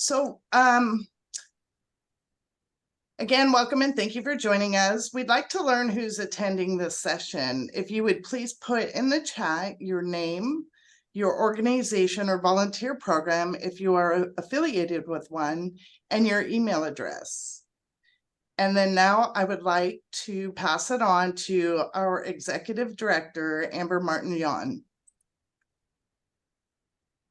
So again, welcome and thank you for joining us. We'd like to learn who's attending this session. If you would please put in the chat your name, your organization or volunteer program, if you are affiliated with one, and your email address. And then now I would like to pass it on to our Executive Director, Amber Martin-Yon.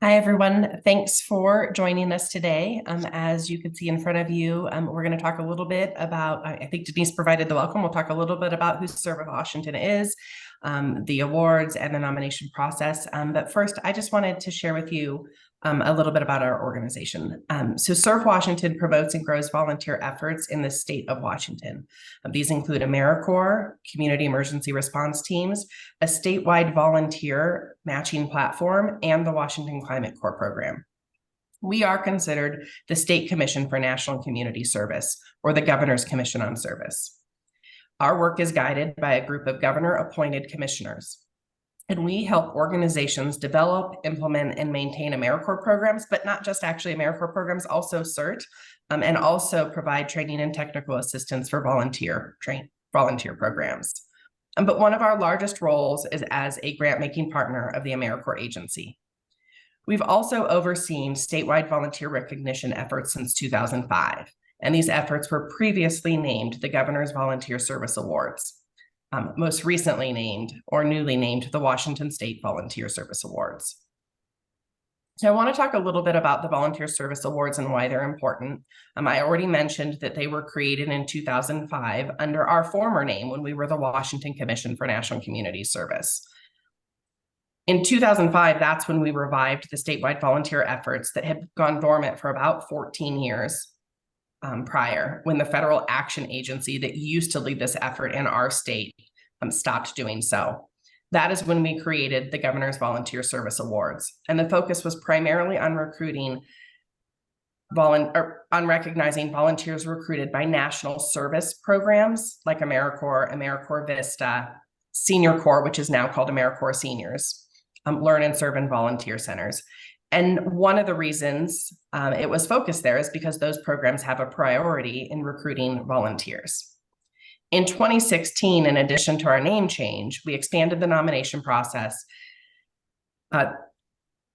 Hi, everyone. Thanks for joining us today. As you can see in front of you, we're going to talk a little bit about, I think Denise provided the welcome. We'll talk a little bit about who Serve Washington is, the awards and the nomination process. But first, I just wanted to share with you a little bit about our organization. So Serve Washington promotes and grows volunteer efforts in the state of Washington. These include AmeriCorps, community emergency response teams, a statewide volunteer matching platform, and the Washington Climate Corps program. We are considered the State Commission for National Community Service, or the Governor's Commission on Service. Our work is guided by a group of governor-appointed commissioners, and we help organizations develop, implement, and maintain AmeriCorps programs, but not just actually AmeriCorps programs, also CERT, and also provide training and technical assistance for volunteer programs. But one of our largest roles is as a grant-making partner of the AmeriCorps agency. We've also overseen statewide volunteer recognition efforts since 2005, and these efforts were previously named the Governor's Volunteer Service Awards. Most recently named or newly named the Washington State Volunteer Service Awards. So I want to talk a little bit about the Volunteer Service Awards and why they're important. I already mentioned that they were created in 2005 under our former name when we were the Washington Commission for National Community Service. In 2005, that's when we revived the statewide volunteer efforts that had gone dormant for about 14 years. Prior, when the federal action agency that used to lead this effort in our state stopped doing so. That is when we created the Governor's Volunteer Service Awards. And the focus was primarily on recruiting, on recognizing volunteers recruited by national service programs like AmeriCorps, AmeriCorps Vista, Senior Corps, which is now called AmeriCorps Seniors, Learn and Serve and Volunteer Centers. And one of the reasons it was focused there is because those programs have a priority in recruiting volunteers. In 2016, in addition to our name change, we expanded the nomination process and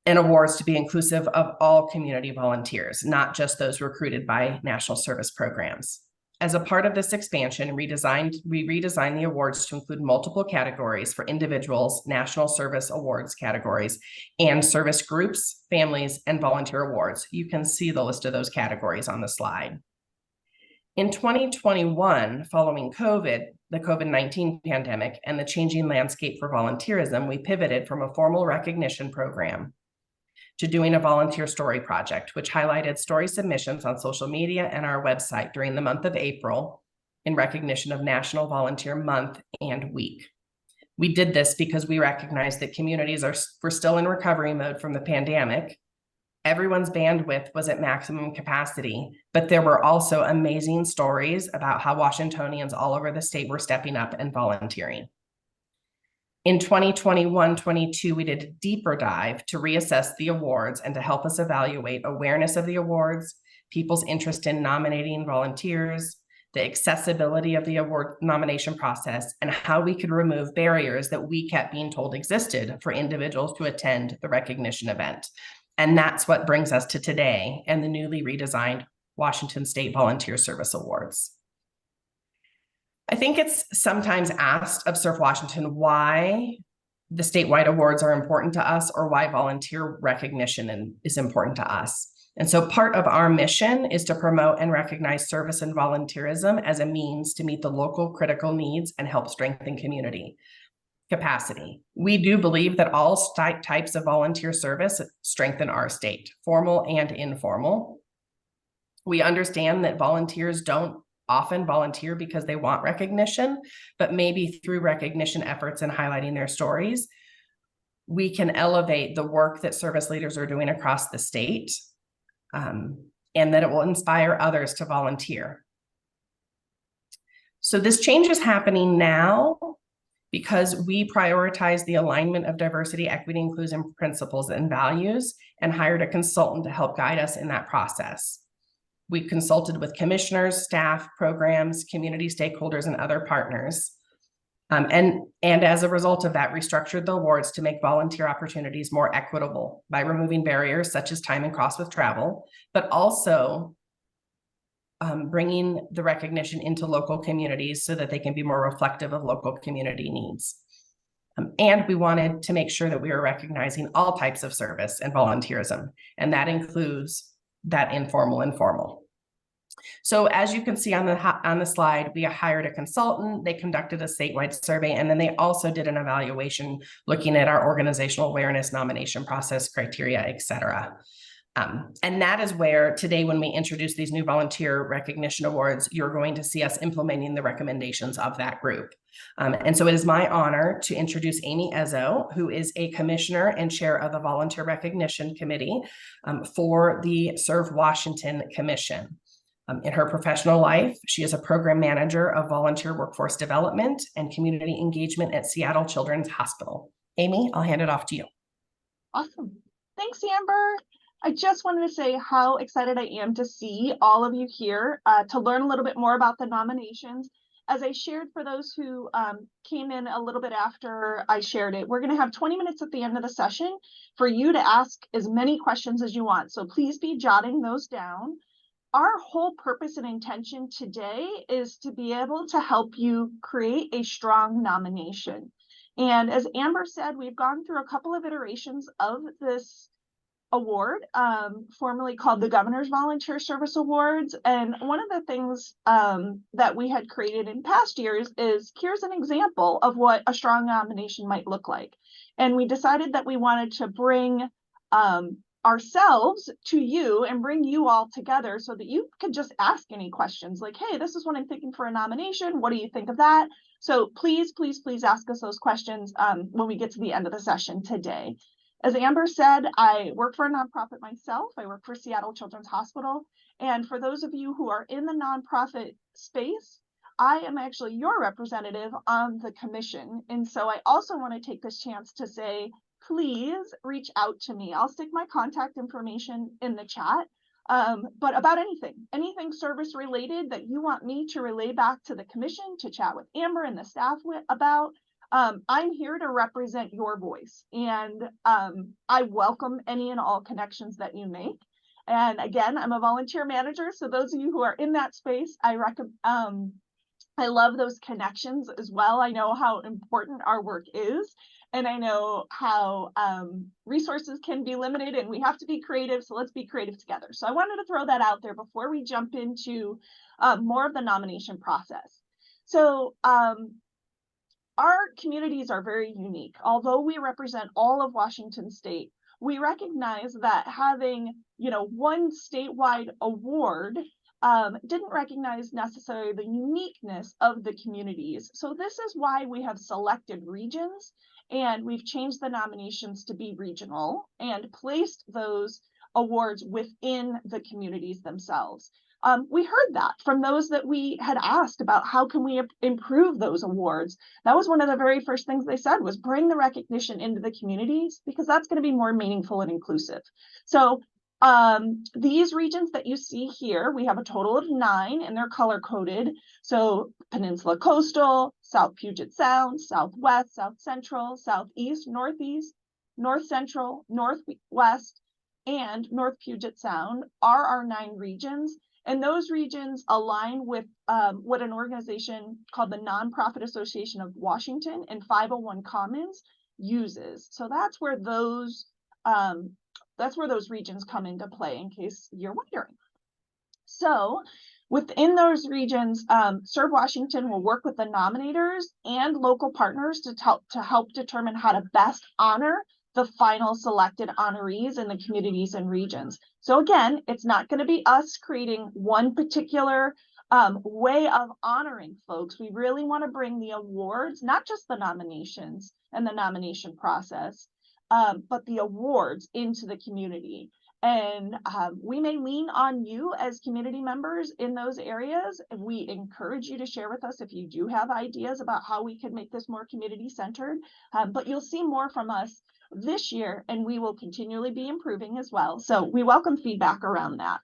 awards to be inclusive of all community volunteers, not just those recruited by national service programs. As a part of this expansion, we redesigned the awards to include multiple categories for individuals, national service awards categories, and service groups, families, and volunteer awards. You can see the list of those categories on the slide. In 2021, following the COVID-19 pandemic, and the changing landscape for volunteerism, we pivoted from a formal recognition program to doing a volunteer story project, which highlighted story submissions on social media and our website during the month of April in recognition of National Volunteer Month and Week. We did this because we recognized that communities were still in recovery mode from the pandemic. Everyone's bandwidth was at maximum capacity, but there were also amazing stories about how Washingtonians all over the state were stepping up and volunteering. In 2021-22, we did a deeper dive to reassess the awards and to help us evaluate awareness of the awards, people's interest in nominating volunteers, the accessibility of the award nomination process, and how we could remove barriers that we kept being told existed for individuals to attend the recognition event. And that's what brings us to today and the newly redesigned Washington State Volunteer Service Awards. I think it's sometimes asked of Serve Washington why the statewide awards are important to us or why volunteer recognition is important to us. And so part of our mission is to promote and recognize service and volunteerism as a means to meet the local critical needs and help strengthen community capacity. We do believe that all types of volunteer service strengthen our state, formal and informal. We understand that volunteers don't often volunteer because they want recognition, but maybe through recognition efforts and highlighting their stories, we can elevate the work that service leaders are doing across the state, and that it will inspire others to volunteer. So this change is happening now, because we prioritize the alignment of diversity, equity, inclusion principles and values, and hired a consultant to help guide us in that process. We consulted with commissioners, staff, programs, community stakeholders, and other partners. And as a result of that, restructured the awards to make volunteer opportunities more equitable by removing barriers such as time and cost with travel, but also bringing the recognition into local communities so that they can be more reflective of local community needs. And we wanted to make sure that we were recognizing all types of service and volunteerism, and that includes that informal and formal. So as you can see on the slide, we hired a consultant, they conducted a statewide survey, and then they also did an evaluation looking at our organizational awareness, nomination process, criteria, et cetera. And that is where today, when we introduce these new volunteer recognition awards, you're going to see us implementing the recommendations of that group. And so it is my honor to introduce Amy Ezzo, who is a commissioner and chair of the Volunteer Recognition Committee for the Serve Washington Commission. In her professional life, she is a program manager of volunteer workforce development and community engagement at Seattle Children's Hospital. Amy, I'll hand it off to you. Awesome. Thanks, Amber. I just wanted to say how excited I am to see all of you here to learn a little bit more about the nominations. As I shared for those who came in a little bit after I shared it, we're going to have 20 minutes at the end of the session for you to ask as many questions as you want. So please be jotting those down. Our whole purpose and intention today is to be able to help you create a strong nomination. And as Amber said, we've gone through a couple of iterations of this award, formerly called the Governor's Volunteer Service Awards. And one of the things that we had created in past years is, here's an example of what a strong nomination might look like. And we decided that we wanted to bring ourselves to you and bring you all together so that you could just ask any questions like, hey, this is what I'm thinking for a nomination. What do you think of that? So please, please, please ask us those questions when we get to the end of the session today. As Amber said, I work for a nonprofit myself. I work for Seattle Children's Hospital. And for those of you who are in the nonprofit space, I am actually your representative on the commission. And so I also want to take this chance to say, please reach out to me. I'll stick my contact information in the chat. But about anything service related that you want me to relay back to the commission, to chat with Amber and the staff about, I'm here to represent your voice, and I welcome any and all connections that you make. And again, I'm a volunteer manager, so those of you who are in that space, I love those connections as well. I know how important our work is, and I know how resources can be limited, and we have to be creative, so let's be creative together. So I wanted to throw that out there before we jump into more of the nomination process. So our communities are very unique. Although we represent all of Washington state, we recognize that having, one statewide award didn't recognize necessarily the uniqueness of the communities. So this is why we have selected regions, and we've changed the nominations to be regional and placed those awards within the communities themselves. We heard that from those that we had asked about how can we improve those awards. That was one of the very first things they said, was bring the recognition into the communities, because that's going to be more meaningful and inclusive. So these regions that you see here, we have a total of 9, and they're color coded. So Peninsula Coastal, South Puget Sound, Southwest, South Central, Southeast, Northeast, North Central, Northwest, and North Puget Sound are our 9 regions. And those regions align with what an organization called the Nonprofit Association of Washington and 501 Commons uses. So that's where those regions come into play, in case you're wondering. So within those regions, Serve Washington will work with the nominators and local partners to help determine how to best honor the final selected honorees in the communities and regions. So again, it's not going to be us creating one particular way of honoring folks. We really want to bring the awards, not just the nominations and the nomination process, but the awards into the community. And we may lean on you as community members in those areas. And we encourage you to share with us if you do have ideas about how we could make this more community centered. But you'll see more from us this year, and we will continually be improving as well. So we welcome feedback around that.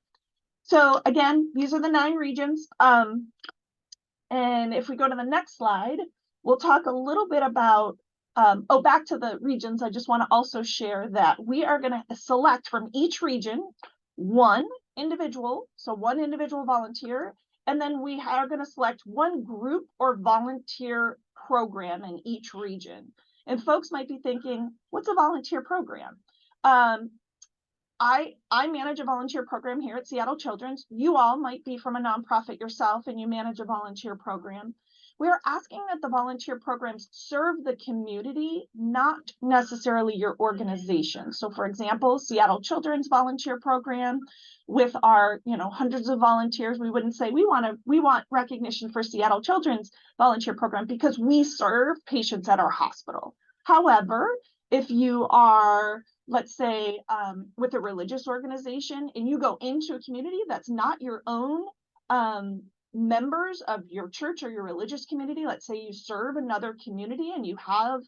So again, these are the 9 regions. And if we go to the next slide, we'll talk a little bit about back to the regions. I just want to also share that we are going to select from each region one individual, so one individual volunteer, and then we are going to select one group or volunteer program in each region. And folks might be thinking, what's a volunteer program? I manage a volunteer program here at Seattle Children's. You all might be from a nonprofit yourself and you manage a volunteer program. We're asking that the volunteer programs serve the community, not necessarily your organization. So for example, Seattle Children's volunteer program with our, hundreds of volunteers, we wouldn't say we want recognition for Seattle Children's volunteer program because we serve patients at our hospital. However, if you are, let's say, with a religious organization and you go into a community that's not your own members of your church or your religious community, let's say you serve another community and you have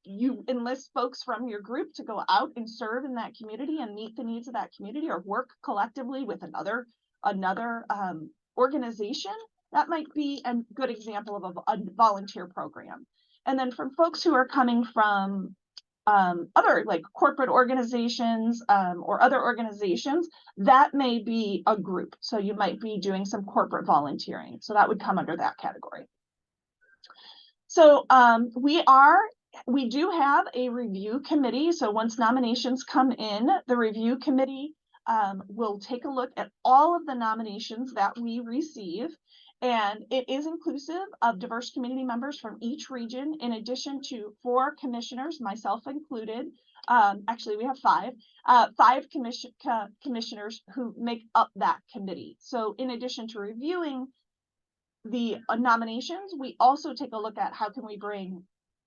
you enlist folks from your group to go out and serve in that community and meet the needs of that community or work collectively with another organization, that might be a good example of a volunteer program. And then from folks who are coming from other like corporate organizations or other organizations, that may be a group. So you might be doing some corporate volunteering. So that would come under that category. So we do have a review committee. So once nominations come in, the review committee will take a look at all of the nominations that we receive. And it is inclusive of diverse community members from each region, in addition to 4 commissioners, myself included. Actually, we have 5 commissioners who make up that committee. So in addition to reviewing the nominations, we also take a look at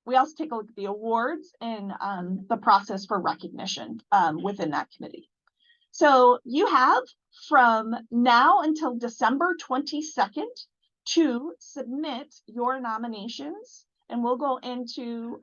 we also take a look at the awards and the process for recognition within that committee. So you have from now until December 22nd to submit your nominations. And we'll go into,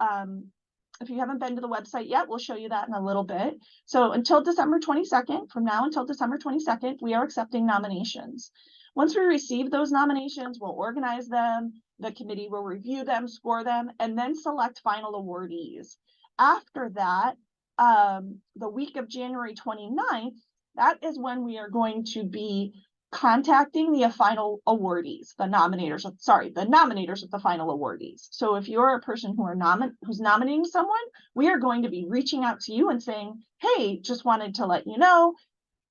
if you haven't been to the website yet, we'll show you that in a little bit. So until December 22nd, from now until December 22nd, we are accepting nominations. Once we receive those nominations, we'll organize them. The committee will review them, score them, and then select final awardees. After that, the week of January 29th, that is when we are going to be contacting the final awardees, the nominators of the final awardees. So if you're a person who's nominating someone, we are going to be reaching out to you and saying, hey, just wanted to let you know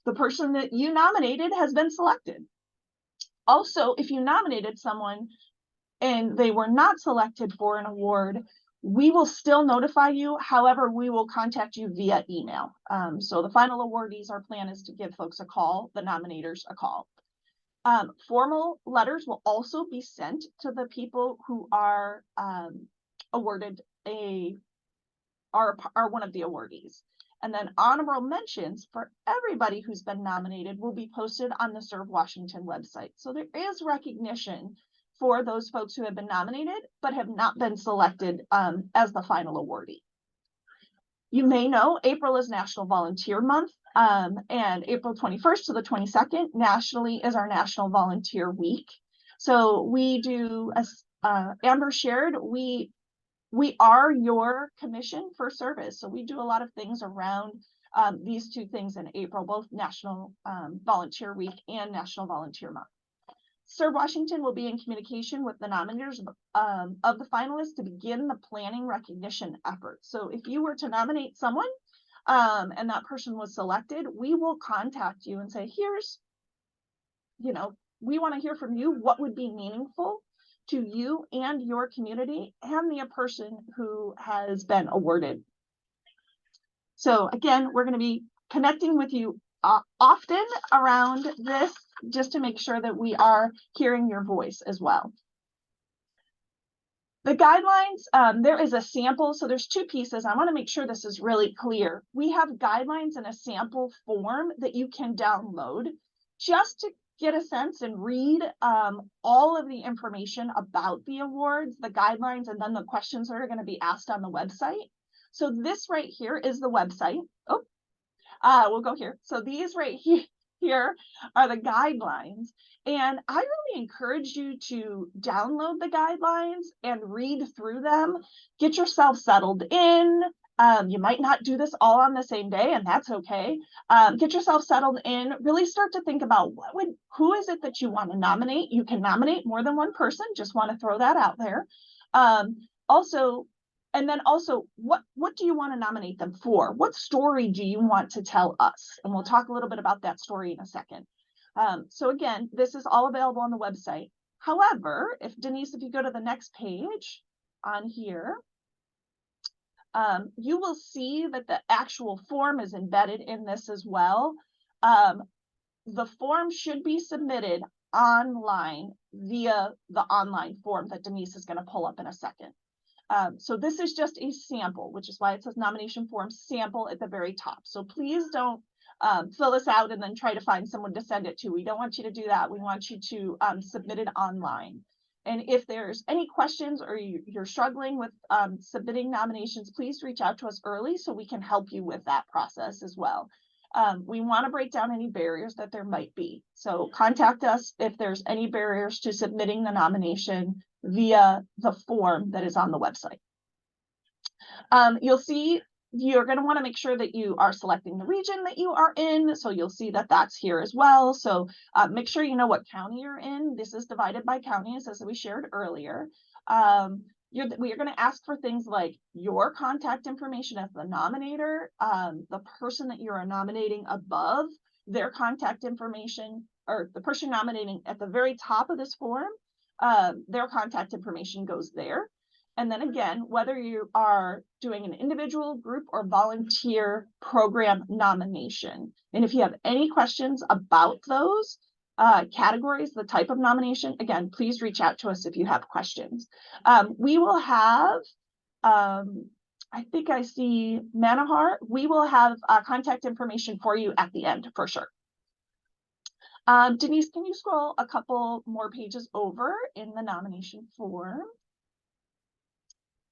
the person that you nominated has been selected. Also, if you nominated someone and they were not selected for an award, we will still notify you. However, we will contact you via email. So the final awardees, our plan is to give folks a call, the nominators a call. Formal letters will also be sent to the people who are awarded are one of the awardees. And then honorable mentions for everybody who's been nominated will be posted on the Serve Washington website. So there is recognition for those folks who have been nominated but have not been selected as the final awardee. You may know April is National Volunteer Month, and April 21st to the 22nd nationally is our National Volunteer Week. So we do, as Amber shared, we are your commission for service. So we do a lot of things around these 2 things in April, both National Volunteer Week and National Volunteer Month. Serve Washington will be in communication with the nominators of the finalists to begin the planning recognition effort. So if you were to nominate someone and that person was selected, we will contact you and say, here's, we want to hear from you. What would be meaningful to you and your community and the person who has been awarded? So again, we're going to be connecting with you often around this, just to make sure that we are hearing your voice as well. The guidelines, there is a sample. So there's two pieces. I want to make sure this is really clear. We have guidelines in a sample form that you can download just to get a sense and read all of the information about the awards, the guidelines, and then the questions that are going to be asked on the website. So this right here is the website. We'll go here. So these right here are the guidelines. And I really encourage you to download the guidelines and read through them. Get yourself settled in. You might not do this all on the same day, and that's okay. Get yourself settled in. Really start to think about who is it that you want to nominate. You can nominate more than one person. Just want to throw that out there. And then also, what do you want to nominate them for? What story do you want to tell us? And we'll talk a little bit about that story in a second. So again, this is all available on the website. However, if you go to the next page on here, you will see that the actual form is embedded in this as well. The form should be submitted online via the online form that Denise is going to pull up in a second. So this is just a sample, which is why it says nomination form sample at the very top. So please don't fill this out and then try to find someone to send it to. We don't want you to do that. We want you to submit it online. And if there's any questions or you're struggling with submitting nominations, please reach out to us early so we can help you with that process as well. We want to break down any barriers that there might be. So contact us if there's any barriers to submitting the nomination via the form that is on the website. You'll see you're going to want to make sure that you are selecting the region that you are in. So you'll see that that's here as well. So make sure you know what county you're in. This is divided by counties, as we shared earlier. We are going to ask for things like your contact information as the nominator, the person that you are nominating above, their contact information, or the person nominating at the very top of this form, their contact information goes there. And then again, whether you are doing an individual, group, or volunteer program nomination. And if you have any questions about those categories, the type of nomination, again, please reach out to us if you have questions. We will have, I think I see Manahar, we will have contact information for you at the end for sure. Denise, can you scroll a couple more pages over in the nomination form?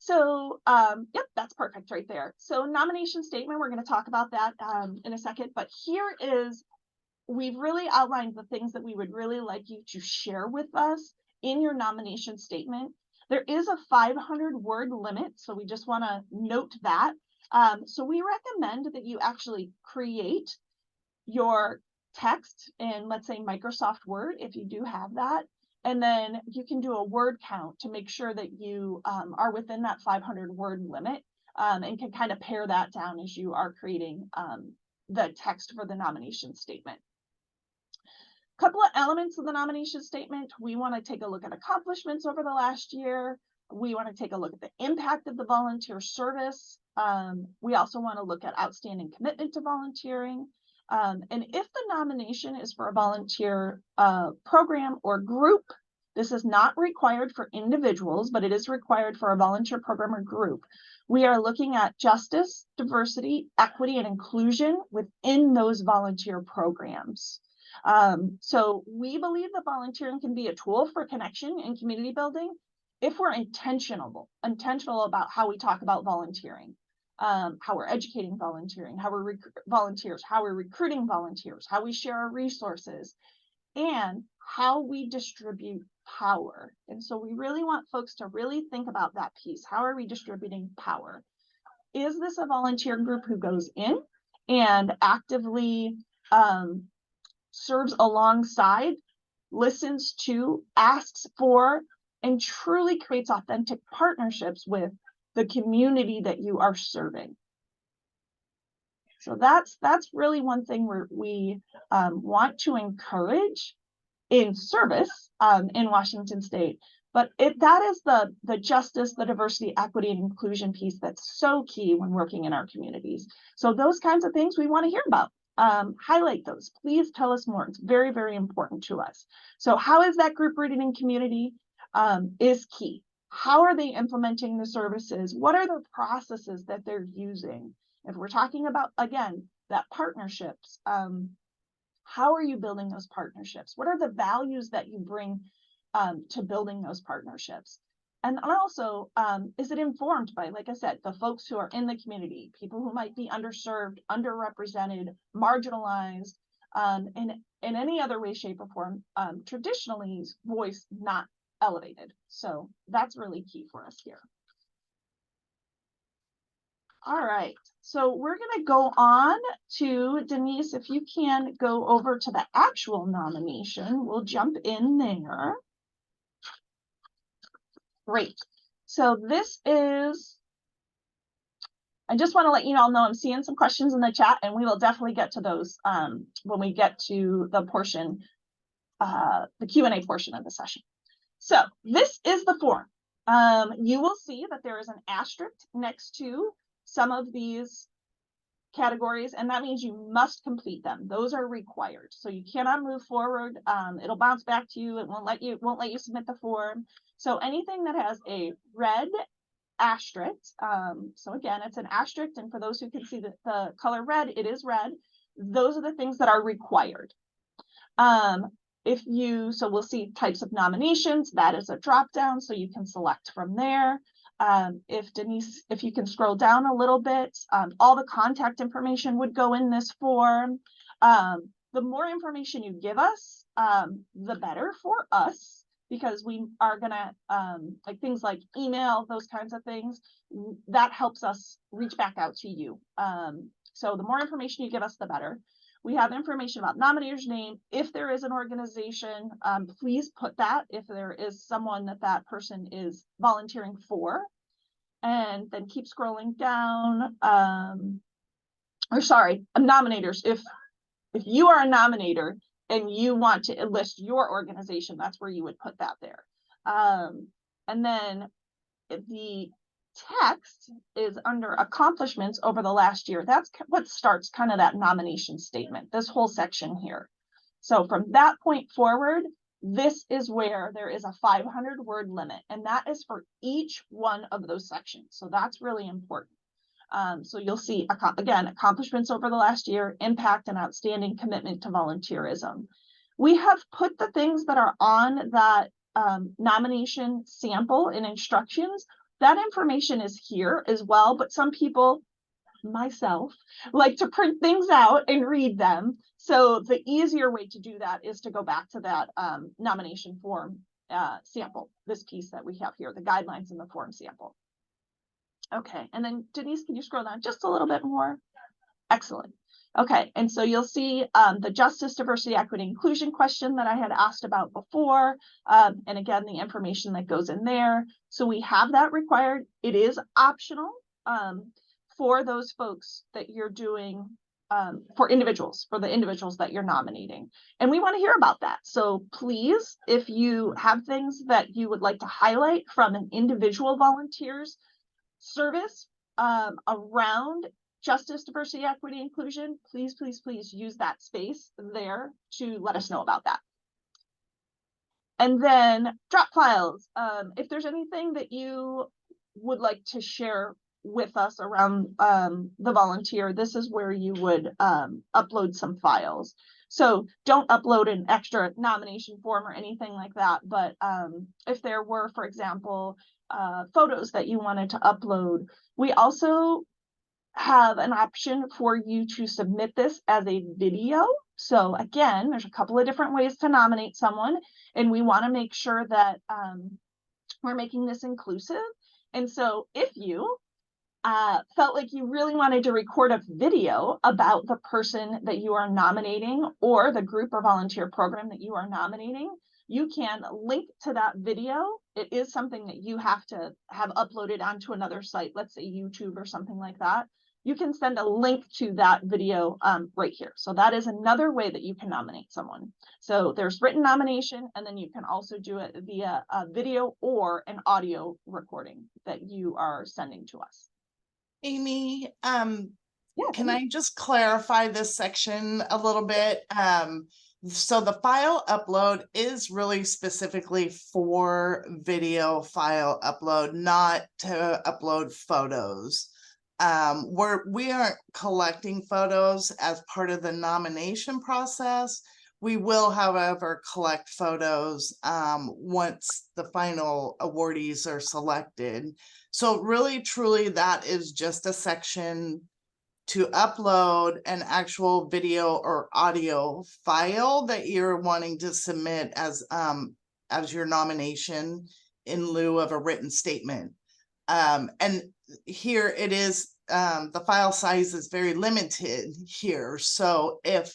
So, yep, that's perfect right there. So nomination statement, we're going to talk about that in a second, but here is, we've really outlined the things that we would really like you to share with us in your nomination statement. There is a 500-word limit, so we just want to note that. So we recommend that you actually create your text in, let's say, Microsoft Word, if you do have that. And then you can do a word count to make sure that you are within that 500-word limit and can kind of pare that down as you are creating the text for the nomination statement. A couple of elements of the nomination statement. We want to take a look at accomplishments over the last year. We want to take a look at the impact of the volunteer service. We also want to look at outstanding commitment to volunteering. And if the nomination is for a volunteer program or group, this is not required for individuals, but it is required for a volunteer program or group. We are looking at justice, diversity, equity, and inclusion within those volunteer programs. So we believe that volunteering can be a tool for connection and community building if we're intentional about how we talk about volunteering. How we're educating volunteering, how we're volunteers, how we're recruiting volunteers, how we share our resources, and how we distribute power. And so we really want folks to really think about that piece. How are we distributing power? Is this a volunteer group who goes in and actively serves alongside, listens to, asks for, and truly creates authentic partnerships with the community that you are serving? So that's really one thing we want to encourage in service in Washington State. But that is the justice, the diversity, equity, and inclusion piece that's so key when working in our communities. So those kinds of things we want to hear about. Highlight those. Please tell us more. It's very, very important to us. So how is that group rooted in community is key. How are they implementing the services? What are the processes that they're using? If we're talking about, again, that partnerships, how are you building those partnerships? What are the values that you bring to building those partnerships? And also, is it informed by, like I said, the folks who are in the community, people who might be underserved, underrepresented, marginalized, in any other way, shape, or form, traditionally voice not elevated. So that's really key for us here. All right, so we're going to go on to Denise. If you can go over to the actual nomination, we'll jump in there. Great. So this is, I just want to let you all know I'm seeing some questions in the chat, and we will definitely get to those when we get to the portion, the Q&A portion of the session. So this is the form. You will see that there is an asterisk next to some of these categories, and that means you must complete them. Those are required, so you cannot move forward. It'll bounce back to you. It won't let you submit the form. So anything that has a red asterisk, so again, it's an asterisk, and for those who can see the color red, it is red. Those are the things that are required. So we'll see types of nominations. That is a drop down, so you can select from there. Denise, if you can scroll down a little bit, all the contact information would go in this form. The more information you give us, the better for us, because we are gonna, like things like email, those kinds of things, that helps us reach back out to you. So the more information you give us, the better. We have information about nominator's name. If there is an organization, please put that if there is someone that person is volunteering for. And then keep scrolling down. Nominators. If you are a nominator and you want to list your organization, that's where you would put that there. And then the text is under accomplishments over the last year. That's what starts kind of that nomination statement, this whole section here. So from that point forward, this is where there is a 500-word limit, and that is for each one of those sections. So that's really important. So you'll see, again, accomplishments over the last year, impact and outstanding commitment to volunteerism. We have put the things that are on that nomination sample in instructions. That information is here as well, but some people, myself, like to print things out and read them. So the easier way to do that is to go back to that nomination form sample, this piece that we have here, the guidelines in the form sample. Okay, and then Denise, can you scroll down just a little bit more? Excellent. Okay, and so you'll see the justice, diversity, equity, inclusion question that I had asked about before, and again, the information that goes in there. So we have that required. It is optional for those folks that you're doing, for the individuals that you're nominating. And we want to hear about that. So please, if you have things that you would like to highlight from an individual volunteer's service around justice, diversity, equity, inclusion, please, please, please use that space there to let us know about that. And then drop files. If there's anything that you would like to share with us around the volunteer, this is where you would upload some files. So don't upload an extra nomination form or anything like that. But if there were, for example, photos that you wanted to upload, we also have an option for you to submit this as a video. So again, there's a couple of different ways to nominate someone, and we want to make sure that we're making this inclusive. And so if you felt like you really wanted to record a video about the person that you are nominating or the group or volunteer program that you are nominating, you can link to that video. It is something that you have to have uploaded onto another site, let's say YouTube or something like that. You can send a link to that video right here. So that is another way that you can nominate someone. So there's written nomination, and then you can also do it via a video or an audio recording that you are sending to us. Amy, can I just clarify this section a little bit? So the file upload is really specifically for video file upload, not to upload photos. We aren't collecting photos as part of the nomination process. We will, however, collect photos once the final awardees are selected. So really, truly, that is just a section to upload an actual video or audio file that you're wanting to submit as your nomination in lieu of a written statement. And here it is, the file size is very limited here. So if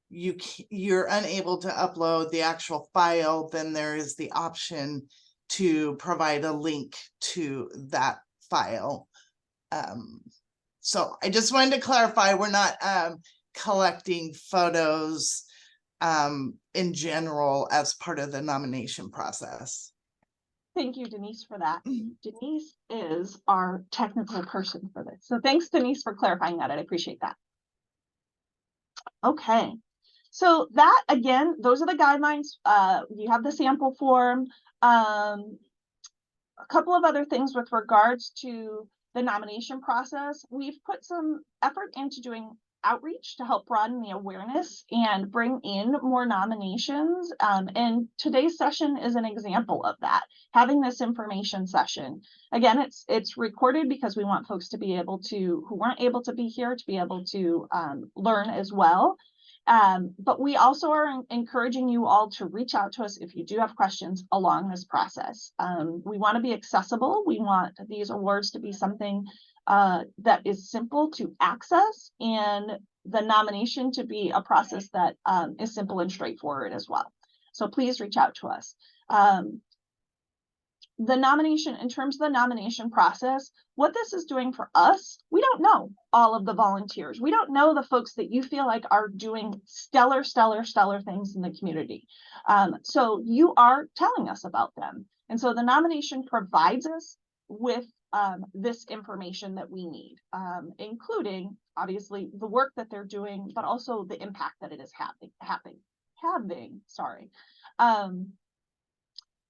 you're unable to upload the actual file, then there is the option to provide a link to that file. So I just wanted to clarify, we're not collecting photos in general as part of the nomination process. Thank you, Denise, for that. Denise is our technical person for this. So thanks, Denise, for clarifying that. I appreciate that. Okay. So that, again, those are the guidelines. You have the sample form. A couple of other things with regards to the nomination process. We've put some effort into doing outreach to help broaden the awareness and bring in more nominations. And today's session is an example of that, having this information session. Again, it's recorded because we want folks to be able to, who weren't able to be here, to be able to learn as well. But we also are encouraging you all to reach out to us if you do have questions along this process. We want to be accessible. We want these awards to be something that is simple to access, and the nomination to be a process that is simple and straightforward as well. So please reach out to us. The nomination, in terms of the nomination process, what this is doing for us, we don't know all of the volunteers. We don't know the folks that you feel like are doing stellar things in the community. So you are telling us about them. And so the nomination provides us with this information that we need, including obviously the work that they're doing, but also the impact that it is having. Sorry.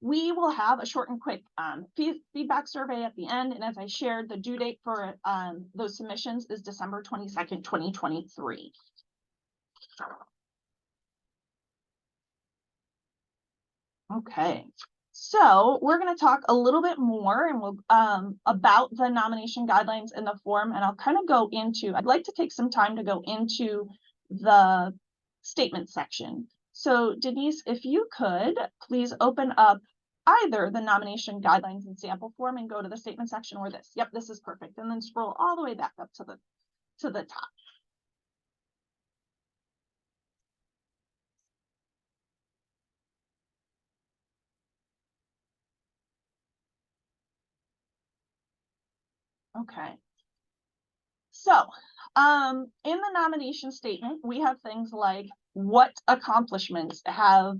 We will have a short and quick feedback survey at the end. And as I shared, the due date for those submissions is December 22nd, 2023. Okay, so we're going to talk a little bit more and we'll, about the nomination guidelines in the form. And I'll kind of go into, I'd like to take some time to go into the statement section. So Denise, if you could please open up either the nomination guidelines and sample form and go to the statement section, or this. Yep, this is perfect. And then scroll all the way back up to the top. Okay. So in the nomination statement, we have things like what accomplishments has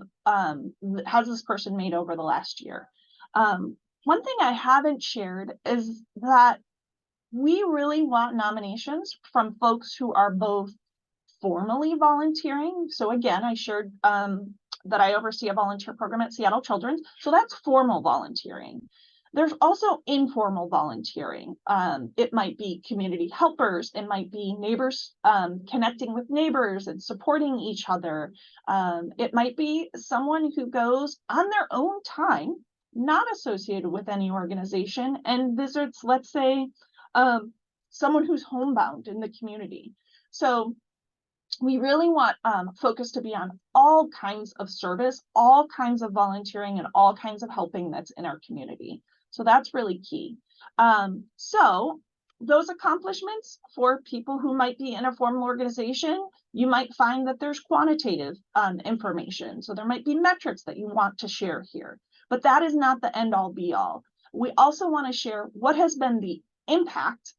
this person made over the last year. One thing I haven't shared is that we really want nominations from folks who are both formally volunteering. So again, I shared that I oversee a volunteer program at Seattle Children's. So that's formal volunteering. There's also informal volunteering. It might be community helpers. It might be neighbors connecting with neighbors and supporting each other. It might be someone who goes on their own time, not associated with any organization, and visits, let's say, someone who's homebound in the community. So we really want focus to be on all kinds of service, all kinds of volunteering, and all kinds of helping that's in our community. So that's really key. So those accomplishments for people who might be in a formal organization, you might find that there's quantitative information. So there might be metrics that you want to share here, but that is not the end all be all. We also want to share what has been the impact.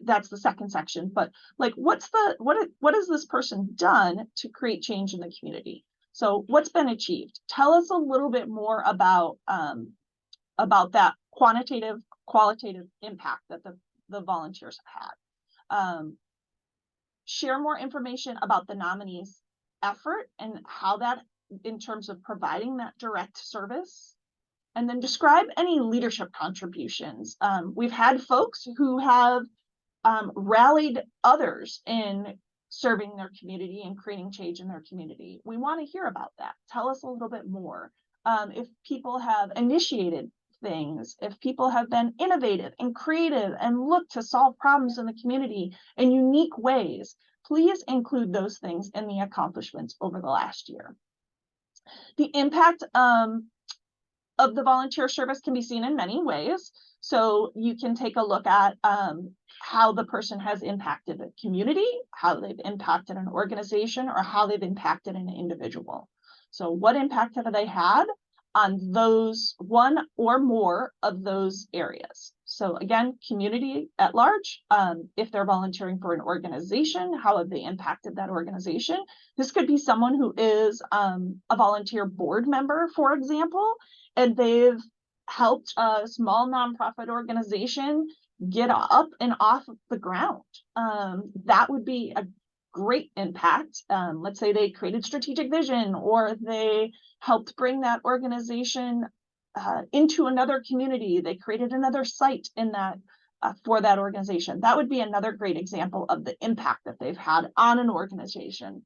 That's the second section, but like what has this person done to create change in the community? So what's been achieved? Tell us a little bit more about that qualitative impact that the volunteers have had. Share more information about the nominees effort and how that, in terms of providing that direct service. And then describe any leadership contributions. We've had folks who have rallied others in serving their community and creating change in their community. We want to hear about that. Tell us a little bit more. If people have initiated things, if people have been innovative and creative and looked to solve problems in the community in unique ways, please include those things in the accomplishments over the last year. The impact of the volunteer service can be seen in many ways. So you can take a look at how the person has impacted a community, how they've impacted an organization, or how they've impacted an individual. So what impact have they had on those one or more of those areas? So again, community at large, if they're volunteering for an organization, how have they impacted that organization? This could be someone who is a volunteer board member, for example, and they've helped a small nonprofit organization get up and off of the ground. That would be a great impact. Let's say they created strategic vision, or they helped bring that organization into another community. They created another site in that for that organization. That would be another great example of the impact that they've had on an organization.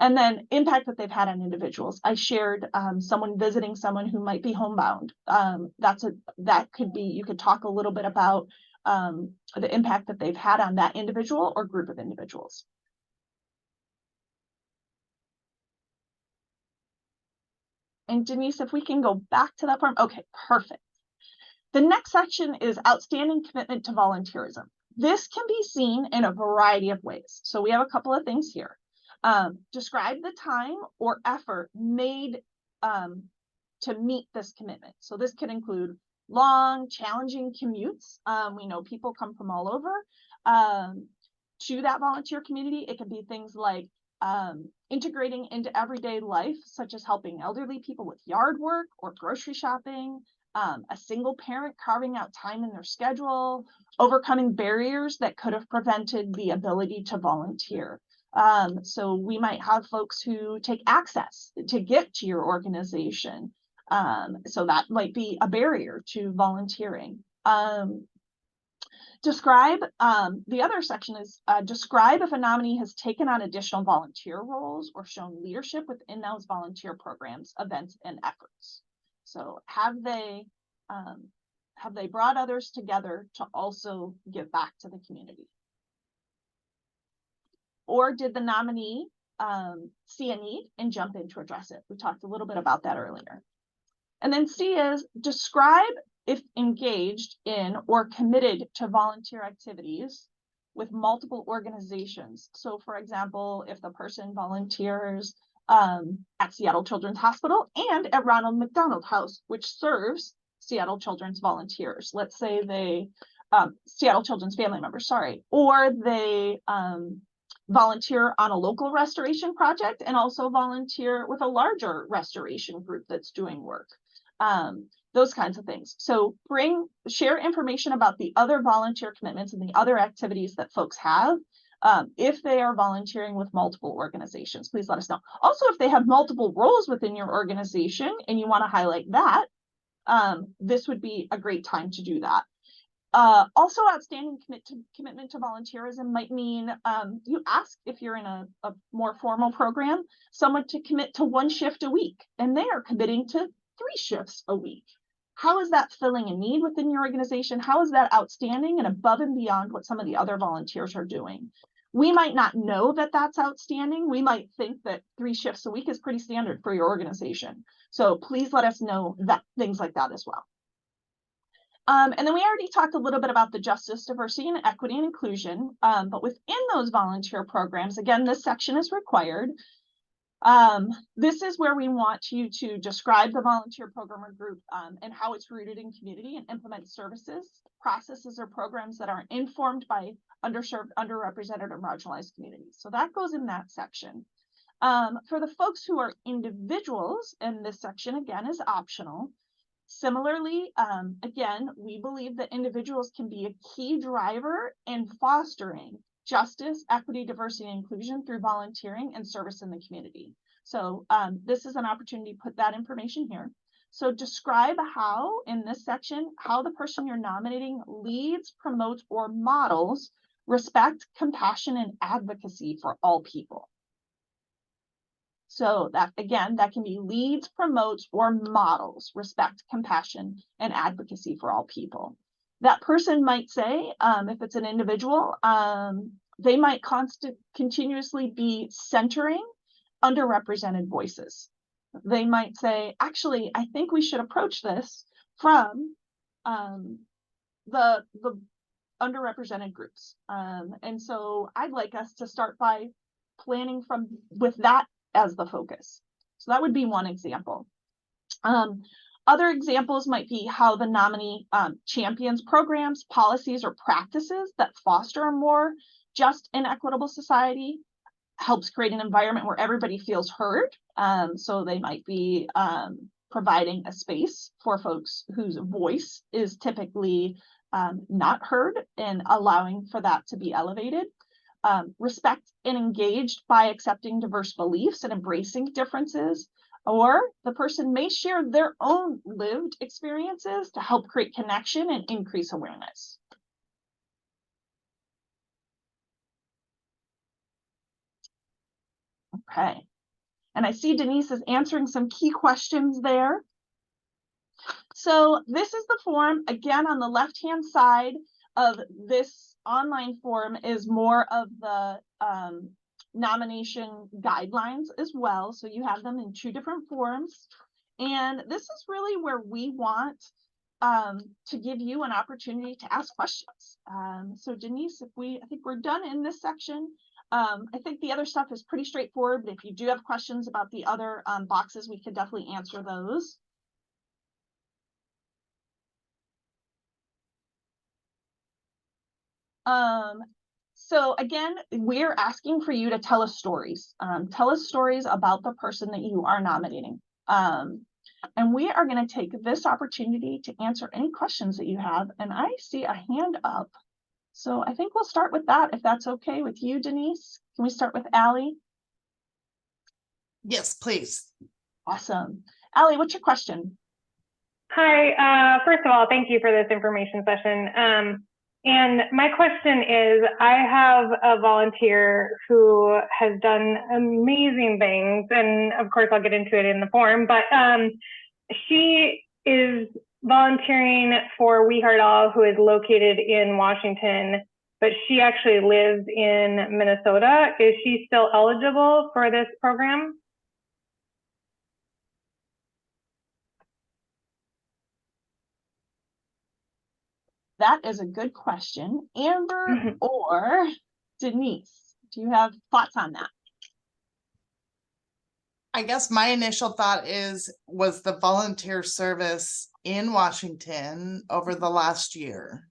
And then impact that they've had on individuals. I shared someone visiting someone who might be homebound. That could be, you could talk a little bit about the impact that they've had on that individual or group of individuals. And Denise, if we can go back to that form. Okay, perfect. The next section is outstanding commitment to volunteerism. This can be seen in a variety of ways. So we have a couple of things here. Describe the time or effort made to meet this commitment. So this could include long, challenging commutes. We know people come from all over to that volunteer community. It could be things like integrating into everyday life, such as helping elderly people with yard work or grocery shopping, a single parent carving out time in their schedule, overcoming barriers that could have prevented the ability to volunteer. So we might have folks who take access to get to your organization. So that might be a barrier to volunteering. Describe, the other section is describe if a nominee has taken on additional volunteer roles or shown leadership within those volunteer programs, events, and efforts. So have they brought others together to also give back to the community? Or did the nominee see a need and jump in to address it? We talked a little bit about that earlier. And then C is describe if engaged in or committed to volunteer activities with multiple organizations. So for example, if the person volunteers at Seattle Children's Hospital and at Ronald McDonald House, which serves Seattle Children's volunteers. Let's say they, Seattle Children's family members, sorry, or they volunteer on a local restoration project and also volunteer with a larger restoration group that's doing work. Those kinds of things. So share information about the other volunteer commitments and the other activities that folks have. If they are volunteering with multiple organizations, please let us know. Also, if they have multiple roles within your organization and you want to highlight that, this would be a great time to do that. Also, outstanding commitment to volunteerism might mean you ask, if you're in a more formal program, someone to commit to 1 shift a week, and they are committing to 3 shifts a week. How is that filling a need within your organization? How is that outstanding and above and beyond what some of the other volunteers are doing? We might not know that that's outstanding. We might think that 3 shifts a week is pretty standard for your organization. So please let us know that things like that as well. And then we already talked a little bit about the justice, diversity, and equity and inclusion. But within those volunteer programs, again, this section is required. This is where we want you to describe the volunteer program or group and how it's rooted in community and implement services, processes, or programs that are informed by underserved, underrepresented, or marginalized communities. So that goes in that section. For the folks who are individuals, and this section again is optional. Similarly, again, we believe that individuals can be a key driver in fostering justice, equity, diversity, and inclusion through volunteering and service in the community. So this is an opportunity to put that information here. So describe how, in this section, how the person you're nominating leads, promotes, or models respect, compassion, and advocacy for all people. So that, again, that can be leads, promotes, or models respect, compassion, and advocacy for all people. That person might say, if it's an individual, they might continuously be centering underrepresented voices. They might say, actually, I think we should approach this from the underrepresented groups. And so I'd like us to start by planning with that as the focus. So that would be one example. Other examples might be how the nominee champions programs, policies, or practices that foster a more just and equitable society, helps create an environment where everybody feels heard. So they might be providing a space for folks whose voice is typically not heard and allowing for that to be elevated. Respect and engaged by accepting diverse beliefs and embracing differences. Or the person may share their own lived experiences to help create connection and increase awareness. Okay, and I see Denise is answering some key questions there. So this is the form. Again, on the left-hand side of this online form is more of the nomination guidelines as well. So you have them in two different forms. And this is really where we want to give you an opportunity to ask questions. So Denise, I think we're done in this section. I think the other stuff is pretty straightforward, but if you do have questions about the other boxes, we could definitely answer those. So again, we're asking for you to tell us stories. Tell us stories about the person that you are nominating. And we are going to take this opportunity to answer any questions that you have. And I see a hand up. So I think we'll start with that, if that's okay with you, Denise. Can we start with Allie? Yes, please. Awesome. Allie, what's your question? Hi, first of all, thank you for this information session. And my question is, I have a volunteer who has done amazing things, and of course I'll get into it in the form, but she is volunteering for We Heart All, who is located in Washington, but she actually lives in Minnesota. Is she still eligible for this program? That is a good question. Amber or Denise, do you have thoughts on that? I guess my initial thought was the volunteer service in Washington over the last year.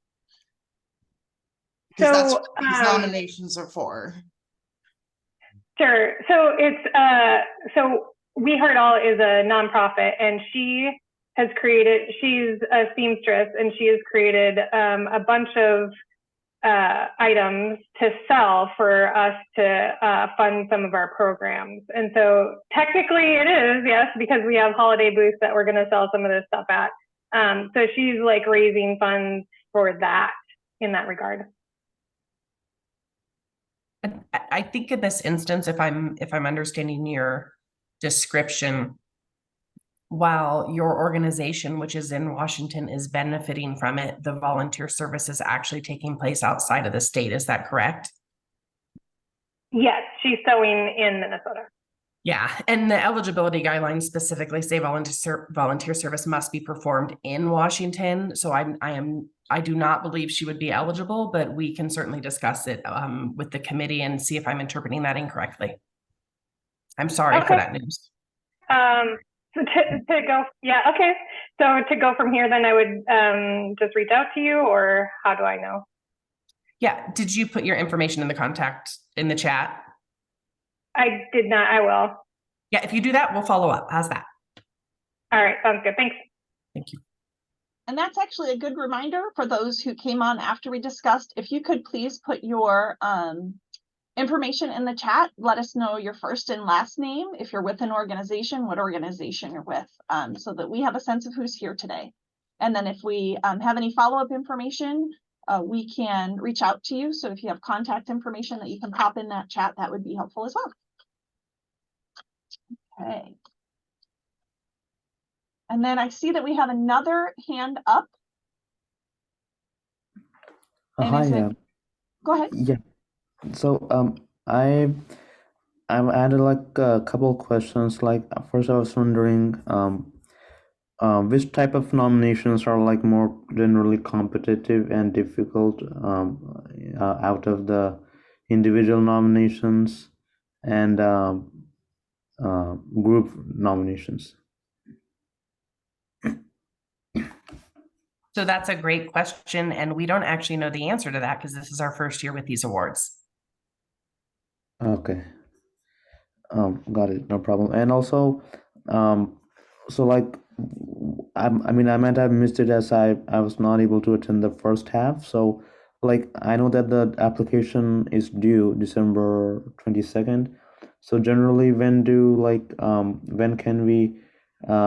Because that's what these nominations are for. Sure. So it's so We Heart All is a nonprofit, and she's a seamstress, and she has created a bunch of items to sell for us to fund some of our programs. And so technically it is, yes, because we have holiday booths that we're going to sell some of this stuff at. So she's like raising funds for that in that regard. I think in this instance, if I'm understanding your description, while your organization, which is in Washington, is benefiting from it, the volunteer service is actually taking place outside of the state. Is that correct? Yes, she's sewing in Minnesota. Yeah, and the eligibility guidelines specifically say volunteer service must be performed in Washington. So I do not believe she would be eligible, but we can certainly discuss it with the committee and see if I'm interpreting that incorrectly. I'm sorry for that news. So to go, yeah, okay. So to go from here, then I would just reach out to you, or how do I know? Yeah, did you put your information in the contact in the chat? I did not. I will. Yeah, if you do that, we'll follow up. How's that? All right, sounds good. Thanks. Thank you. And that's actually a good reminder for those who came on after we discussed. If you could please put your information in the chat, let us know your first and last name. If you're with an organization, what organization you're with, so that we have a sense of who's here today. And then if we have any follow-up information, we can reach out to you. So if you have contact information that you can pop in that chat, that would be helpful as well. Okay. And then I see that we have another hand up. And Hi, is it, go ahead. yeah. So I added like a couple questions. Like first, I was wondering which type of nominations are like more generally competitive and difficult out of the individual nominations and group nominations. So that's a great question, and we don't actually know the answer to that because this is our first year with these awards. Okay. Got it. No problem. And also, so like, I mean, I might have missed it as I was not able to attend the first half. So, like, I know that the application is due December 22nd. So generally, when can we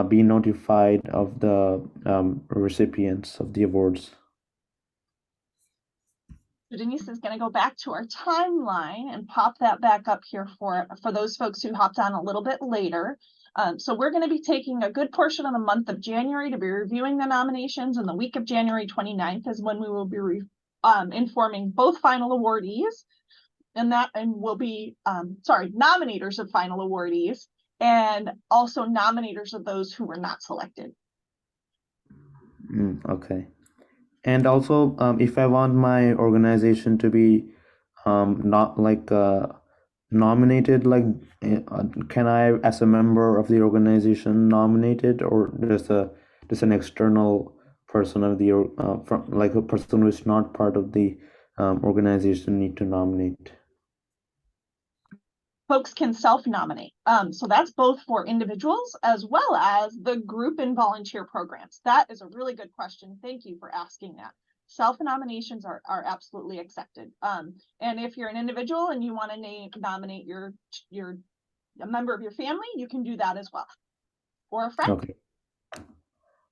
be notified of the recipients of the awards? Denise is going to go back to our timeline and pop that back up here for those folks who hopped on a little bit later. So we're going to be taking a good portion of the month of January to be reviewing the nominations, and the week of January 29th is when we will be informing both final awardees and we'll be nominators of final awardees and also nominators of those who were not selected. Okay. And also, if I want my organization to be not like nominated, like can I, as a member of the organization, nominate it, or does an external person of the from like a person who is not part of the organization need to nominate? Folks can self-nominate. So that's both for individuals as well as the group and volunteer programs. That is a really good question. Thank you for asking that. Self-nominations are absolutely accepted. And if you're an individual and you want to nominate a member of your family, you can do that as well. Or a friend. Okay.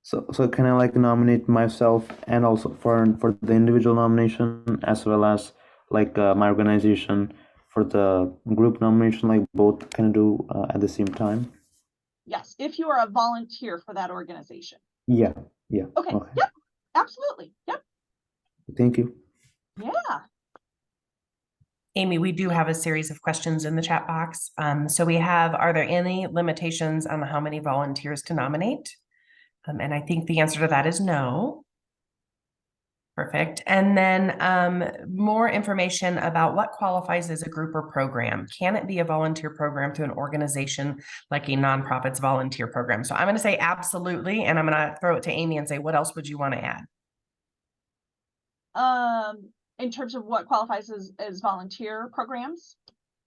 So can I like nominate myself and also for the individual nomination as well as like my organization for the group nomination, like both can do at the same time? Yes, if you are a volunteer for that organization. Yeah. Okay. Yep, absolutely. Yep. Thank you. Yeah. Amy, we do have a series of questions in the chat box. So we have, are there any limitations on how many volunteers to nominate? And I think the answer to that is no. Perfect. And then more information about what qualifies as a group or program. Can it be a volunteer program through an organization like a nonprofit's volunteer program? So I'm going to say absolutely, and I'm going to throw it to Amy and say, what else would you want to add? In terms of what qualifies as volunteer programs?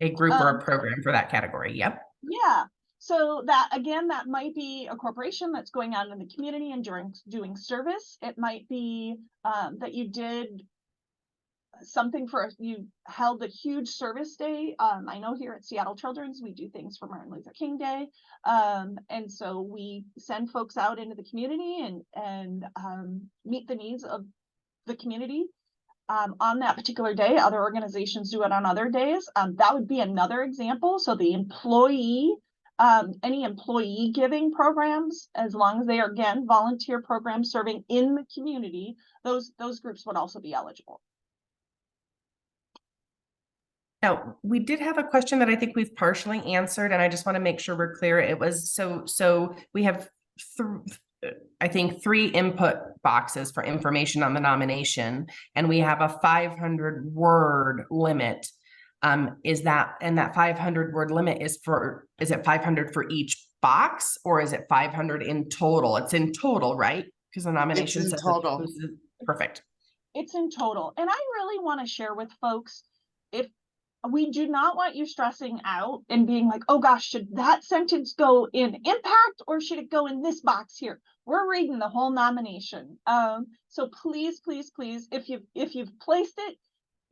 A group or a program for that category. Yep. Yeah. So that, again, that might be a corporation that's going out in the community and doing service. It might be that you did something you held a huge service day. I know here at Seattle Children's, we do things for Martin Luther King Day. And so we send folks out into the community and meet the needs of the community on that particular day. Other organizations do it on other days. That would be another example. So the employee, any employee giving programs, as long as they are, again, volunteer programs serving in the community, those groups would also be eligible. Now, we did have a question that I think we've partially answered, and I just want to make sure we're clear. It was so we have I think 3 input boxes for information on the nomination, and we have a 500-word limit. Is that 500-word limit is it 500 for each box, or is it 500 in total? It's in total, right? Because the nomination says total. Perfect. It's in total. And I really want to share with folks, we do not want you stressing out and being like, oh gosh, should that sentence go in impact or should it go in this box here? We're reading the whole nomination. So please, please, please, if you've placed it,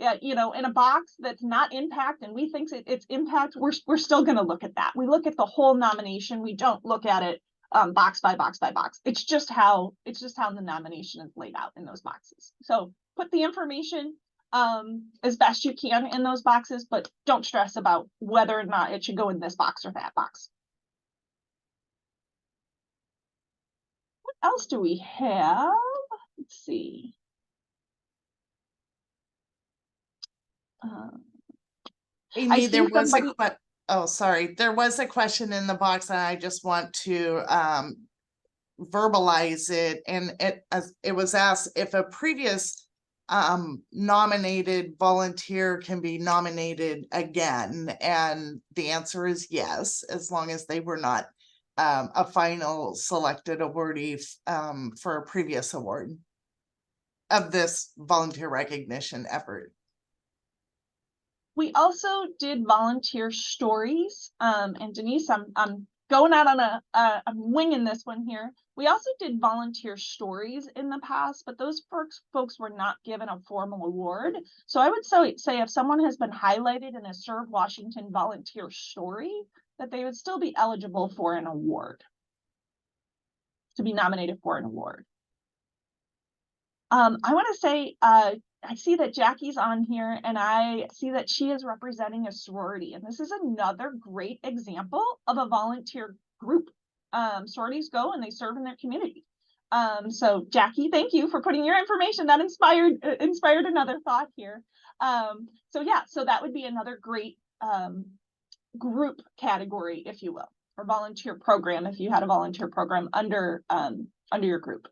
in a box that's not impact and we think it's impact, we're still going to look at that. We look at the whole nomination. We don't look at it box by box by box. It's just how the nomination is laid out in those boxes. So put the information as best you can in those boxes, but don't stress about whether or not it should go in this box or that box. What else do we have? Let's see. Amy, there was somebody... oh, sorry. There was a question in the box and I just want to verbalize it. And it was asked if a previous nominated volunteer can be nominated again, and the answer is yes, as long as they were not a final selected awardee for a previous award of this volunteer recognition effort. We also did volunteer stories, and Denise, I'm going out on I'm winging this one here. We also did volunteer stories in the past, but those folks were not given a formal award. So I would say if someone has been highlighted in a Serve Washington volunteer story, that they would still be eligible for an award, to be nominated for an award. I want to say, I see that Jackie's on here and I see that she is representing a sorority, and this is another great example of a volunteer group. Sororities go and they serve in their community. So Jackie, thank you for putting your information. That inspired another thought here. So yeah, so that would be another great group category, if you will, or volunteer program if you had a volunteer program under your group.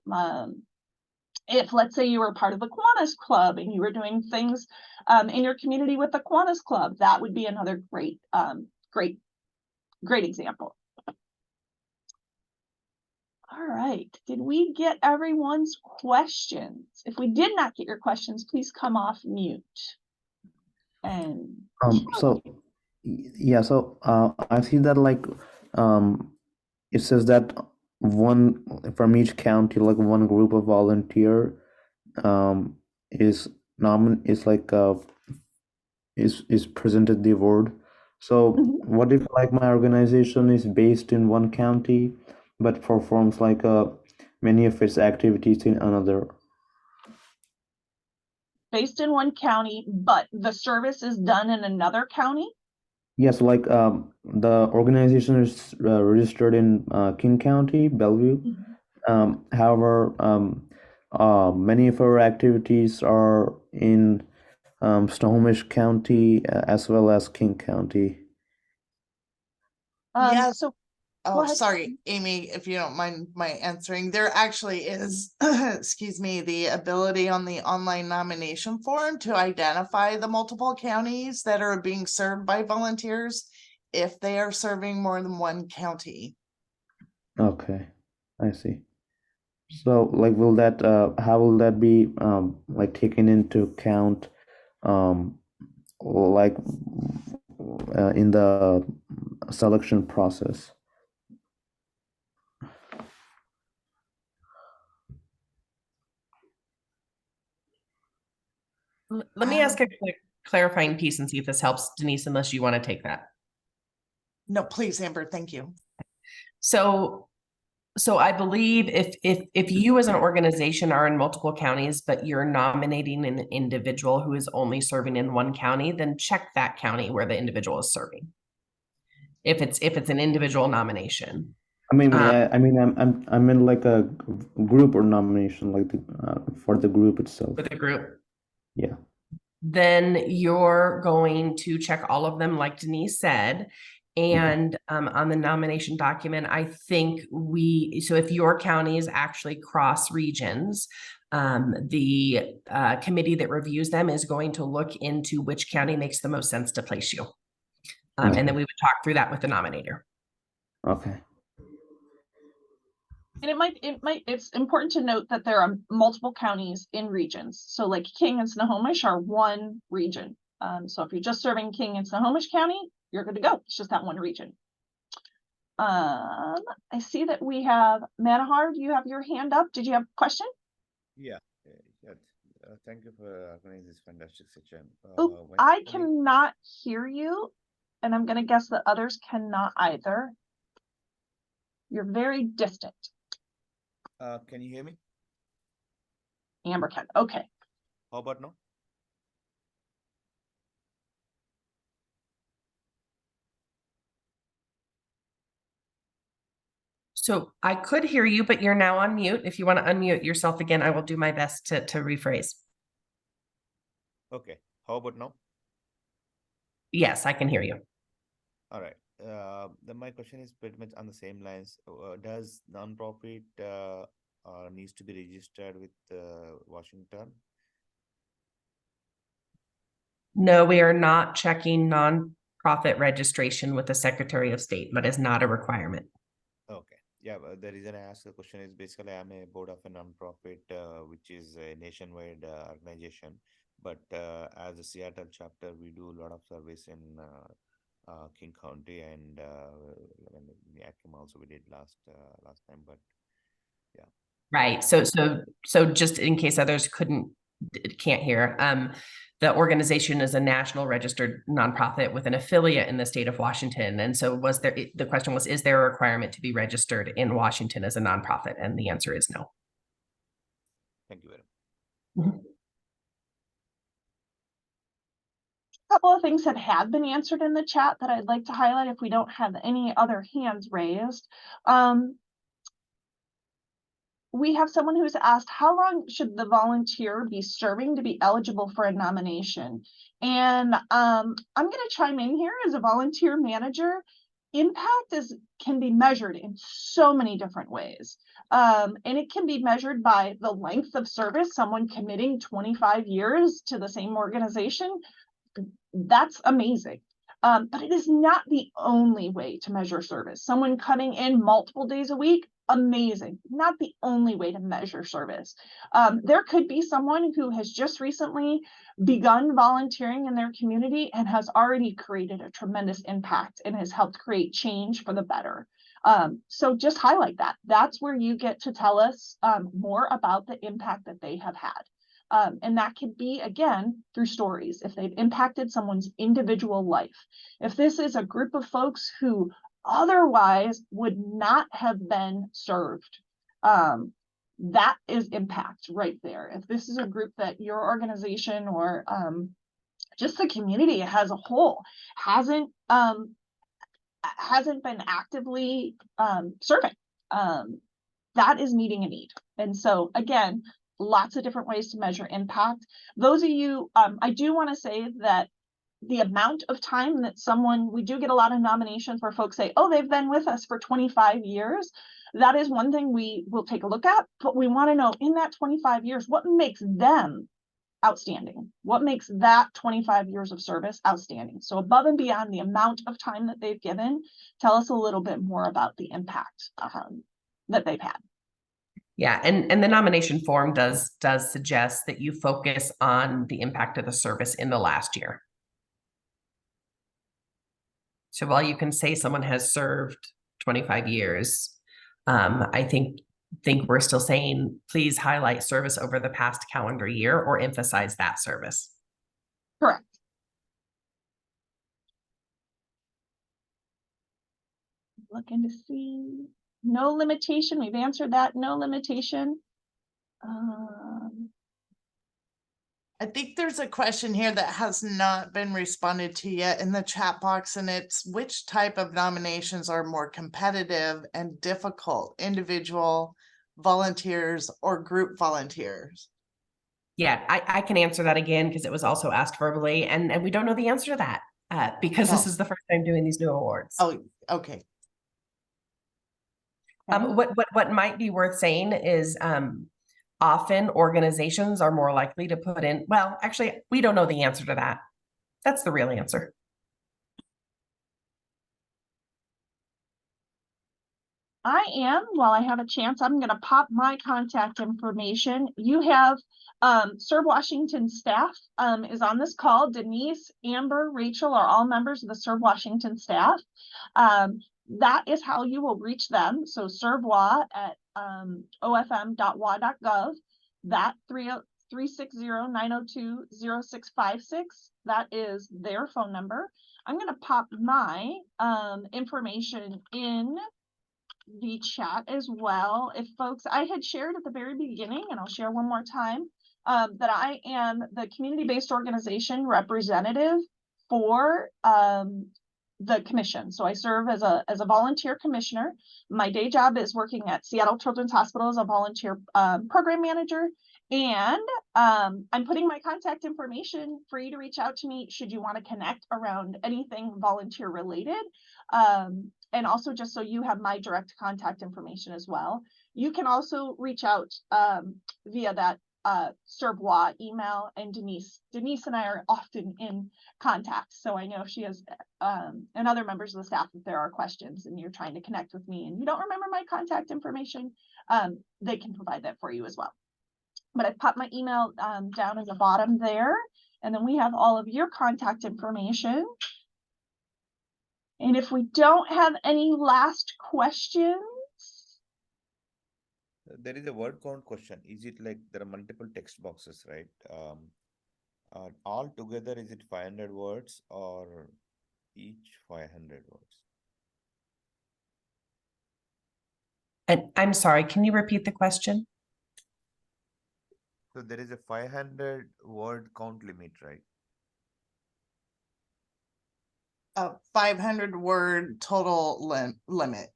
If, let's say, you were part of the Kiwanis Club and you were doing things in your community with the Kiwanis Club, that would be another great example. All right, did we get everyone's questions? If we did not get your questions, please come off mute. And so yeah, so I see that like it says that one from each county, like one group of volunteer is presented the award. So what if like my organization is based in one county but performs like many of its activities in another? Based in one county, but the service is done in another county? Yes, like the organization is registered in King County, Bellevue. However, many of our activities are in Snohomish County as well as King County. Yes. So oh, sorry, Amy, if you don't mind my answering, there actually is, excuse me, the ability on the online nomination form to identify the multiple counties that are being served by volunteers if they are serving more than one county. Okay, I see. So like, will that, how will that be like taken into account like in the selection process? Let me ask a quick clarifying piece and see if this helps, Denise, unless you want to take that. No, please, Amber, thank you. So I believe if you as an organization are in multiple counties, but you're nominating an individual who is only serving in one county, then check that county where the individual is serving. If it's an individual nomination. I mean, I'm in like a group or nomination, like for the group itself. For the group. Yeah. Then you're going to check all of them, like Denise said. And on the nomination document, I think so if your county is actually cross regions, the committee that reviews them is going to look into which county makes the most sense to place you. And then we would talk through that with the nominator. Okay. And it's important to note that there are multiple counties in regions. So like King and Snohomish are one region. So if you're just serving King and Snohomish County, you're good to go. It's just that one region. I see that we have Manahar. Do you have your hand up? Did you have a question? Yeah, yeah. Thank you for organizing this fantastic session. Oh, When I can we- cannot hear you, and I'm going to guess that others cannot either. You're very distant. Can you hear me? Amber can. Okay. How about now? So I could hear you, but you're now on mute. If you want to unmute yourself again, I will do my best to rephrase. Okay. How about now? Yes, I can hear you. All right. Then my question is pretty much on the same lines. Does nonprofit needs to be registered with Washington? No, we are not checking nonprofit registration with the Secretary of State, but is not a requirement. Okay. Yeah, but the reason I asked the question is basically I'm a board of a nonprofit, which is a nationwide organization. But as a Seattle chapter, we do a lot of service in King County and Yakima also we did last time. But yeah. Right. So just in case others can't hear, the organization is a national registered nonprofit with an affiliate in the state of Washington. And so the question was, is there a requirement to be registered in Washington as a nonprofit? And the answer is no. Thank you very much. Mhm. A couple of things that have been answered in the chat that I'd like to highlight if we don't have any other hands raised. We have someone who's asked, how long should the volunteer be serving to be eligible for a nomination? And I'm going to chime in here as a volunteer manager. Impact can be measured in so many different ways. And it can be measured by the length of service, someone committing 25 years to the same organization. That's amazing. But it is not the only way to measure service. Someone coming in multiple days a week, amazing. Not the only way to measure service. There could be someone who has just recently begun volunteering in their community and has already created a tremendous impact and has helped create change for the better. So just highlight that. That's where you get to tell us more about the impact that they have had. And that could be, again, through stories, if they've impacted someone's individual life. If this is a group of folks who otherwise would not have been served, that is impact right there. If this is a group that your organization or just the community as a whole hasn't been actively serving, that is meeting a need. And so, again, lots of different ways to measure impact. Those of you, I do want to say that the amount of time that we do get a lot of nominations where folks say, oh, they've been with us for 25 years. That is one thing we will take a look at, but we want to know in that 25 years, what makes them outstanding? What makes that 25 years of service outstanding? So above and beyond the amount of time that they've given, tell us a little bit more about the impact that they've had. Yeah, and the nomination form does suggest that you focus on the impact of the service in the last year. So while you can say someone has served 25 years, I think we're still saying, please highlight service over the past calendar year or emphasize that service. Correct. Looking to see. No limitation. We've answered that. No limitation. I think there's a question here that has not been responded to yet in the chat box, and it's which type of nominations are more competitive and difficult, individual volunteers or group volunteers? Yeah, I can answer that again because it was also asked verbally, and we don't know the answer to that because this is the first time doing these new awards. Oh, okay. What might be worth saying is often organizations are more likely to put in, well, actually, we don't know the answer to that. That's the real answer. I am, while I have a chance, I'm gonna pop my contact information. You have, Serve Washington staff, is on this call. Denise, Amber, Rachel are all members of the Serve Washington staff. That is how you will reach them. So servewa at, ofm.wa.gov, that 360-902-0656. That is their phone number. I'm gonna pop my, information in the chat as well. If folks, I had shared at the very beginning, and I'll share one more time, that I am the community-based organization representative for the commission. So I serve as a volunteer commissioner. My day job is working at Seattle Children's Hospital as a volunteer program manager. And I'm putting my contact information for you to reach out to me should you want to connect around anything volunteer related. And also just so you have my direct contact information as well. You can also reach out via that Servewa email, and Denise and I are often in contact. So I know if she has and other members of the staff, if there are questions and you're trying to connect with me and you don't remember my contact information, they can provide that for you as well. But I've popped my email down at the bottom there. And then we have all of your contact information. And if we don't have any last questions. There is a word count question. Is it like there are multiple text boxes, right? All together, is it 500 words or each 500 words? And I'm sorry, can you repeat the question? So there is a 500 word count limit, right? A 500 word total limit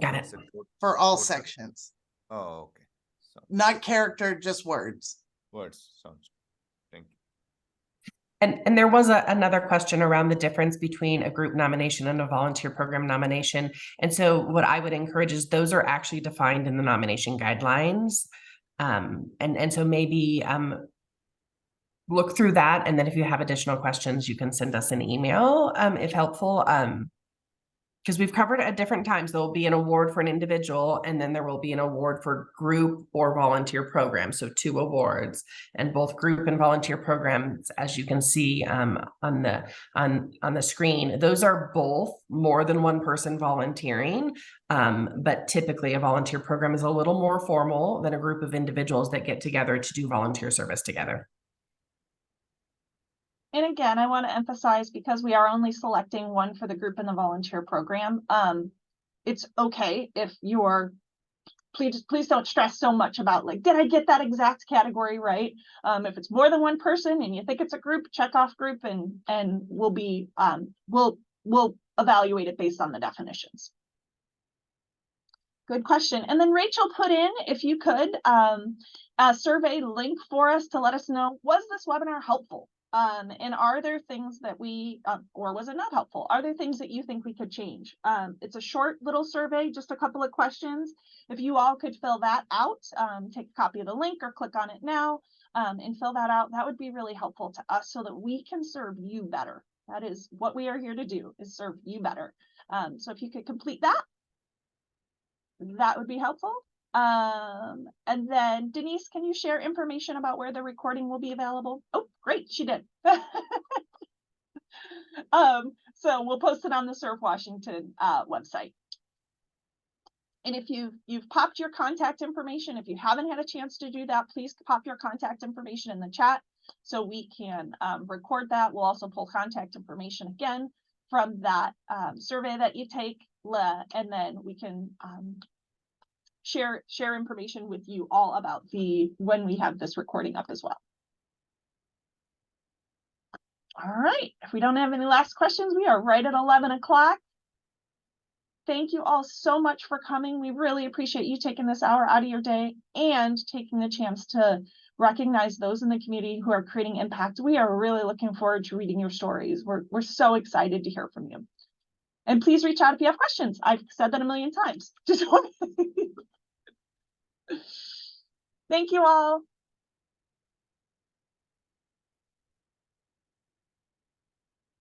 Got It's it. a for all total- sections, Oh, okay. So not character, just words. words sounds. Thank you. And there was another question around the difference between a group nomination and a volunteer program nomination. And so what I would encourage is those are actually defined in the nomination guidelines. And so maybe look through that. And then if you have additional questions, you can send us an email if helpful. Because we've covered it at different times. There will be an award for an individual, and then there will be an award for group or volunteer program. So 2 awards, and both group and volunteer programs, as you can see on the screen, those are both more than one person volunteering. But typically a volunteer program is a little more formal than a group of individuals that get together to do volunteer service together. And again, I want to emphasize, because we are only selecting one for the group and the volunteer program, it's okay if you're, please don't stress so much about like, did I get that exact category right? If it's more than one person and you think it's a group, check off group, and we'll be we'll evaluate it based on the definitions. Good question. And then Rachel put in, if you could, a survey link for us to let us know, was this webinar helpful? And are there things that we, or was it not helpful? Are there things that you think we could change? It's a short little survey, just a couple of questions. If you all could fill that out, take a copy of the link or click on it now and fill that out, that would be really helpful to us so that we can serve you better. That is what we are here to do, is serve you better. So if you could complete that, that would be helpful. And then Denise, can you share information about where the recording will be available? Oh, great, she did. So we'll post it on the Serve Washington website. And if you've popped your contact information, if you haven't had a chance to do that, please pop your contact information in the chat so we can record that. We'll also pull contact information again from that survey that you take, and then we can share information with you all about when we have this recording up as well. All right, if we don't have any last questions, we are right at 11 o'clock. Thank you all so much for coming. We really appreciate you taking this hour out of your day and taking the chance to recognize those in the community who are creating impact. We are really looking forward to reading your stories. We're so excited to hear from you. And please reach out if you have questions. I've said that a million times. Just thank you all.